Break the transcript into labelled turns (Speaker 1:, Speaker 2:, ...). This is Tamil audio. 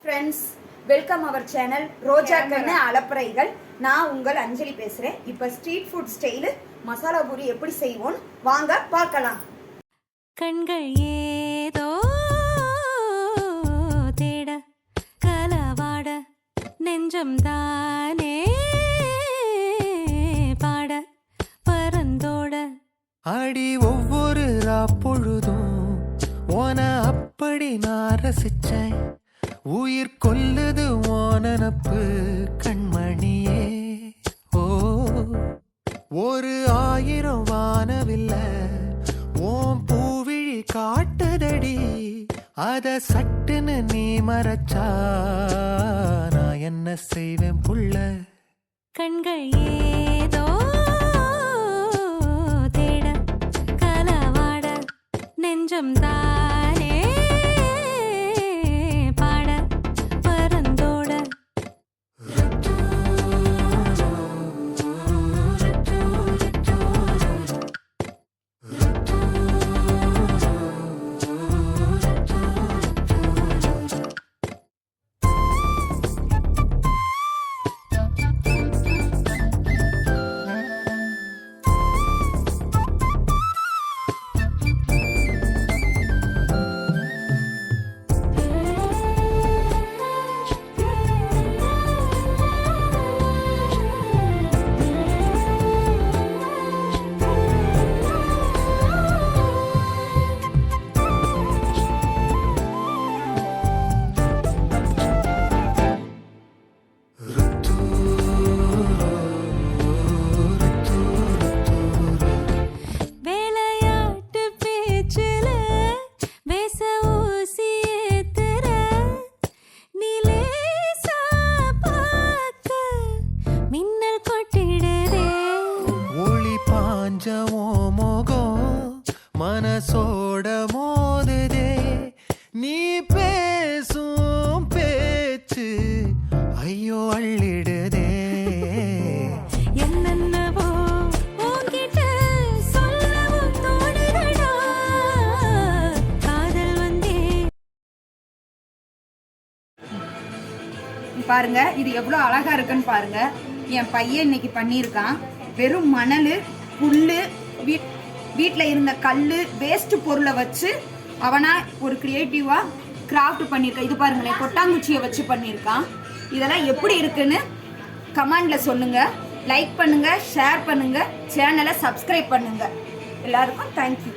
Speaker 1: ஃப்ரெண்ட்ஸ், வெல்கம் அவர் சேனல் ரோஜா கண்ணு அலப்பறைகள். நான் உங்கள் அஞ்சலி பேசுகிறேன். இப்போ street food style masala puri எப்படி செய்வோம் வாங்க பார்க்கலாம்.
Speaker 2: கண்கள் ஏதோ தேட கலவாட நெஞ்சம் தானே பாட பரந்தோட
Speaker 3: அடி ஒவ்வொரு பொழுதும் ஓன அப்படி நான் ரசிச்சேன். உயிர் கொல்லுது ஓனப்பு கண்மணியே. ஓ ஒரு 1000 வானவில்ல ஓம் பூவிழி காட்டுதடி. அத சட்டுன்னு நீ மறைச்சா நான் என்ன செய்வேன் புள்ள.
Speaker 2: கண்கள் ஏதோ தேட கலவாட நெஞ்சம் தானே பாட பரந்தோட
Speaker 3: மனசோட மோதுதே நீ பேசும் பேச்சு ஐயோ அள்ளிடுதே.
Speaker 2: என்னென்னவோ உன்கிட்ட சொல்லவும் தோணுதடா காதல் வந்தே.
Speaker 1: பாருங்க, இது எவ்வளோ அழகா இருக்குன்னு பாருங்க. என் பையன் இன்னைக்கு பண்ணியிருக்கான். வெறும் மணல், புல்லு, வீட்டில் இருந்த கல், வேஸ்ட் பொருளை வச்சு அவனா ஒரு கிரியேட்டிவாக கிராஃப்ட் பண்ணியிருக்கான். இது பாருங்களேன், கொட்டாங்குச்சியை வச்சு பண்ணியிருக்கான். இதெல்லாம் எப்படி இருக்குன்னு கமெண்டில் சொல்லுங்கள். லைக் பண்ணுங்கள், ஷேர் பண்ணுங்கள், சேனலை சப்ஸ்கிரைப் பண்ணுங்கள். எல்லாருக்கும் தேங்க்யூ.